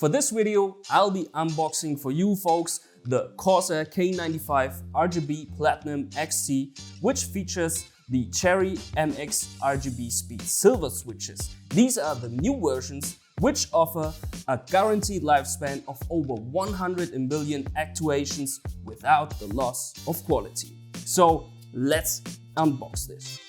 For this video, I'll be unboxing for you folks the CORSAIR K95 RGB Platinum XT, which features the Cherry MX RGB Speed Silver switches. These are the new versions which offer a guaranteed lifespan of over 100 million actuations without the loss of quality. So let's unbox this.